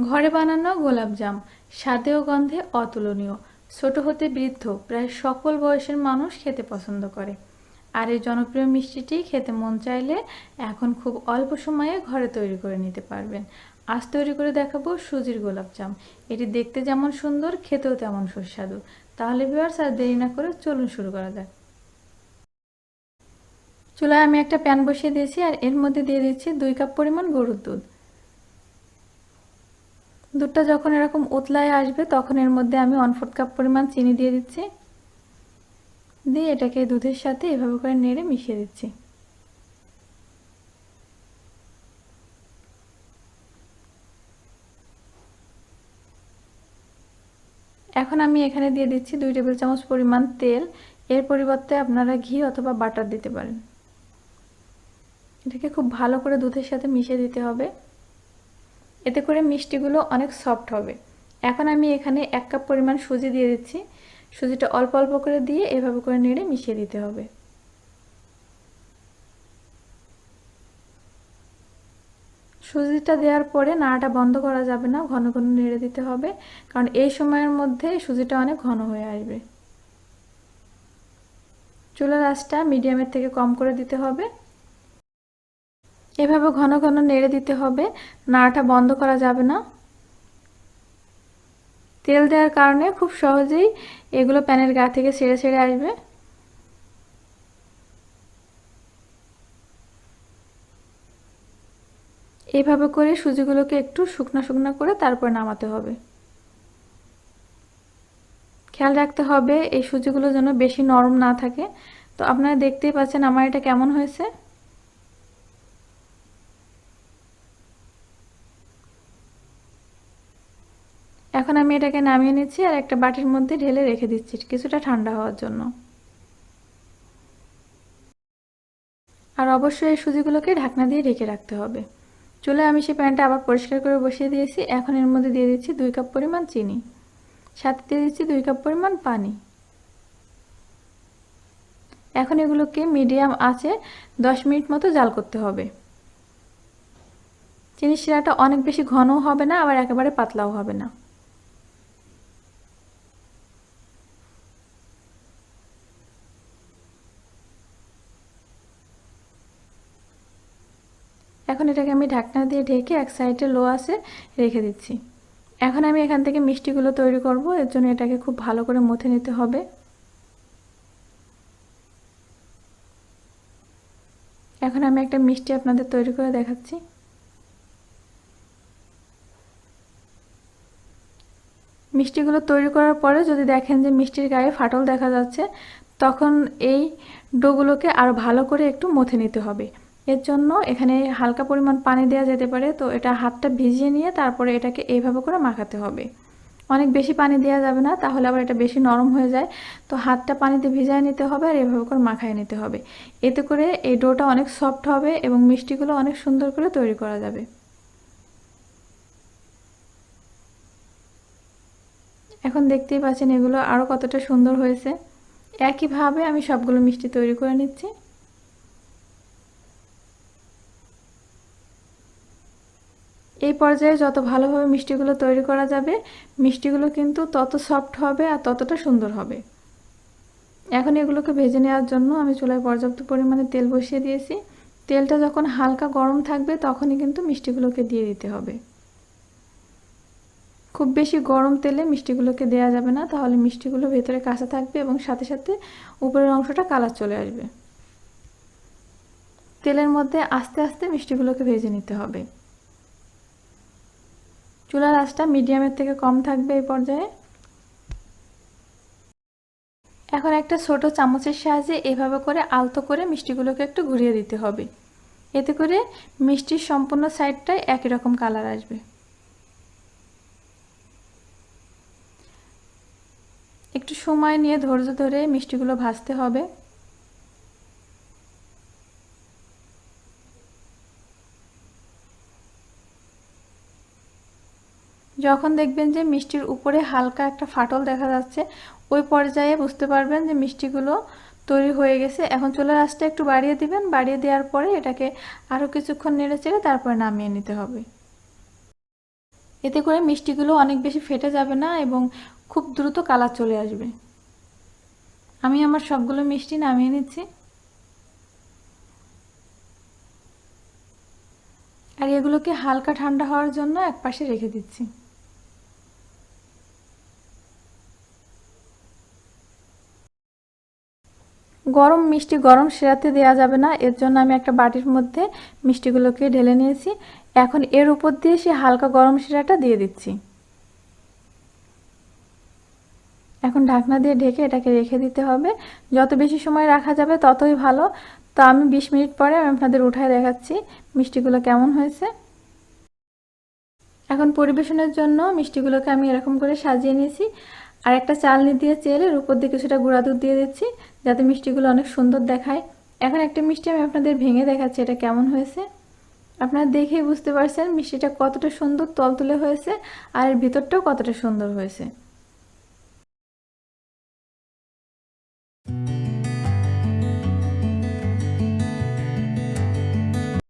ঘরে বানানো গোলাপজাম স্বাদে ও গন্ধে অতুলনীয়। ছোট হতে বৃদ্ধ প্রায় সকল বয়সের মানুষ খেতে পছন্দ করে। আর এই জনপ্রিয় মিষ্টিটি খেতে মন চাইলে এখন খুব অল্প সময়ে ঘরে তৈরি করে নিতে পারবেন। আজ তৈরি করে দেখাবো সুজির গোলাপজাম। এটি দেখতে যেমন সুন্দর, খেতেও তেমন সুস্বাদু। তাহলে ভিউয়ার্স, আর দেরি না করে চলুন শুরু করা যাক। চুলায় আমি একটা প্যান বসিয়ে দিয়েছি আর এর মধ্যে দিয়ে দিচ্ছি 2 কাপ পরিমাণ গরুর দুধ। দুধটা যখন এরকম উতলায় আসবে তখন এর মধ্যে আমি 1/4 কাপ পরিমাণ চিনি দিয়ে দিচ্ছি। দিয়ে এটাকে দুধের সাথে এভাবে করে নেড়ে মিশিয়ে দিচ্ছি। এখন আমি এখানে দিয়ে দিচ্ছি 2 টেবিল চামচ পরিমাণ তেল। এর পরিবর্তে আপনারা ঘি অথবা বাটার দিতে পারেন। এটাকে খুব ভালো করে দুধের সাথে মিশিয়ে দিতে হবে, এতে করে মিষ্টিগুলো অনেক সফট হবে। এখন আমি এখানে 1 কাপ পরিমাণ সুজি দিয়ে দিচ্ছি। সুজিটা অল্প অল্প করে দিয়ে এভাবে করে নেড়ে মিশিয়ে দিতে হবে। সুজিটা দেওয়ার পরে নাড়াটা বন্ধ করা যাবে না, ঘন ঘন নেড়ে দিতে হবে, কারণ এই সময়ের মধ্যে সুজিটা অনেক ঘন হয়ে আসবে। চুলার আঁচটা মিডিয়ামের থেকে কম করে দিতে হবে। এভাবে ঘন ঘন নেড়ে দিতে হবে, নাড়াটা বন্ধ করা যাবে না। তেল দেওয়ার কারণে খুব সহজেই এগুলো প্যানের গা থেকে ছেড়ে ছেড়ে আসবে। এইভাবে করে সুজিগুলোকে একটু শুকনো শুকনো করে তারপর নামাতে হবে। খেয়াল রাখতে হবে এই সুজিগুলো যেন বেশি নরম না থাকে। তো আপনারা দেখতেই পাচ্ছেন আমার এটা কেমন হয়েছে। এখন আমি এটাকে নামিয়ে নিচ্ছি আর একটা বাটির মধ্যে ঢেলে রেখে দিচ্ছি কিছুটা ঠান্ডা হওয়ার জন্য। আর অবশ্যই এই সুজিগুলোকে ঢাকনা দিয়ে ঢেকে রাখতে হবে। চুলায় আমি সেই প্যানটা আবার পরিষ্কার করে বসিয়ে দিয়েছি। এখন এর মধ্যে দিয়ে দিচ্ছি 2 কাপ পরিমাণ চিনি, সাথে দিয়ে দিচ্ছি 2 কাপ পরিমাণ পানি। এখন এগুলোকে মিডিয়াম আঁচে 10 মিনিট মতো জাল করতে হবে। চিনির শিরাটা অনেক বেশি ঘনও হবে না, আবার একেবারে পাতলাও হবে না। এখন এটাকে আমি ঢাকনা দিয়ে ঢেকে এক সাইডে লো আঁচে রেখে দিচ্ছি। এখন আমি এখান থেকে মিষ্টিগুলো তৈরি করব, এর জন্য এটাকে খুব ভালো করে মথে নিতে হবে। এখন আমি একটা মিষ্টি আপনাদের তৈরি করে দেখাচ্ছি। মিষ্টিগুলো তৈরি করার পরে যদি দেখেন যে মিষ্টির গায়ে ফাটল দেখা যাচ্ছে, তখন এই ডোগুলোকে আরও ভালো করে একটু মথে নিতে হবে। এর জন্য এখানে হালকা পরিমাণ পানি দেওয়া যেতে পারে। তো এটা হাতটা ভিজিয়ে নিয়ে তারপরে এটাকে এইভাবে করে মাখাতে হবে। অনেক বেশি পানি দেওয়া যাবে না, তাহলে আবার এটা বেশি নরম হয়ে যায়। তো হাতটা পানিতে ভিজিয়ে নিতে হবে আর এভাবে করে মাখিয়ে নিতে হবে। এতে করে এই ডোটা অনেক সফট হবে এবং মিষ্টিগুলো অনেক সুন্দর করে তৈরি করা যাবে। এখন দেখতেই পাচ্ছেন এগুলো আরও কতটা সুন্দর হয়েছে। একইভাবে আমি সবগুলো মিষ্টি তৈরি করে নিচ্ছি। এই পর্যায়ে যত ভালোভাবে মিষ্টিগুলো তৈরি করা যাবে, মিষ্টিগুলো কিন্তু তত সফট হবে আর ততটা সুন্দর হবে। এখন এগুলোকে ভেজে নেওয়ার জন্য আমি চুলায় পর্যাপ্ত পরিমাণে তেল বসিয়ে দিয়েছি। তেলটা যখন হালকা গরম থাকবে তখনই কিন্তু মিষ্টিগুলোকে দিয়ে দিতে হবে। খুব বেশি গরম তেলে মিষ্টিগুলোকে দেওয়া যাবে না, তাহলে মিষ্টিগুলো ভেতরে কাঁচা থাকবে এবং সাথে সাথে উপরের অংশটা কালার চলে আসবে। তেলের মধ্যে আস্তে আস্তে মিষ্টিগুলোকে ভেজে নিতে হবে। চুলার আঁচটা মিডিয়ামের থেকে কম থাকবে এই পর্যায়ে। এখন একটা ছোট চামচের সাহায্যে এভাবে করে আলতো করে মিষ্টিগুলোকে একটু ঘুরিয়ে দিতে হবে। এতে করে মিষ্টির সম্পূর্ণ সাইডটাই একই রকম কালার আসবে। একটু সময় নিয়ে ধৈর্য ধরে মিষ্টিগুলো ভাজতে হবে। যখন দেখবেন যে মিষ্টির উপরে হালকা একটা ফাটল দেখা যাচ্ছে, ওই পর্যায়ে বুঝতে পারবেন যে মিষ্টিগুলো তৈরি হয়ে গেছে। এখন চুলার আঁচটা একটু বাড়িয়ে দিবেন, বাড়িয়ে দেওয়ার পরে এটাকে আরও কিছুক্ষণ নেড়ে চেড়ে তারপরে নামিয়ে নিতে হবে। এতে করে মিষ্টিগুলো অনেক বেশি ফেটে যাবে না এবং খুব দ্রুত কালার চলে আসবে। আমি আমার সবগুলো মিষ্টি নামিয়ে নিচ্ছি। আর এগুলোকে হালকা ঠান্ডা হওয়ার জন্য একপাশে রেখে দিচ্ছি। গরম মিষ্টি গরম শিরাতে দেওয়া যাবে না, এর জন্য আমি একটা বাটির মধ্যে মিষ্টিগুলোকে ঢেলে নিয়েছি। এখন এর উপর দিয়ে সে হালকা গরম শিরাটা দিয়ে দিচ্ছি। এখন ঢাকনা দিয়ে ঢেকে এটাকে রেখে দিতে হবে। যত বেশি সময় রাখা যাবে ততই ভালো। তো আমি 20 মিনিট পরে আমি আপনাদের উঠায় দেখাচ্ছি মিষ্টিগুলো কেমন হয়েছে। এখন পরিবেশনের জন্য মিষ্টিগুলোকে আমি এরকম করে সাজিয়ে নিয়েছি। আর একটা চালনি দিয়ে চেলের উপর দিয়ে কিছুটা গুঁড়া দুধ দিয়ে দিচ্ছি যাতে মিষ্টিগুলো অনেক সুন্দর দেখায়। এখন একটা মিষ্টি আমি আপনাদের ভেঙে দেখাচ্ছি এটা কেমন হয়েছে। আপনারা দেখেই বুঝতে পারছেন মিষ্টিটা কতটা সুন্দর তলতুলে হয়েছে আর এর ভিতরটাও কতটা সুন্দর হয়েছে।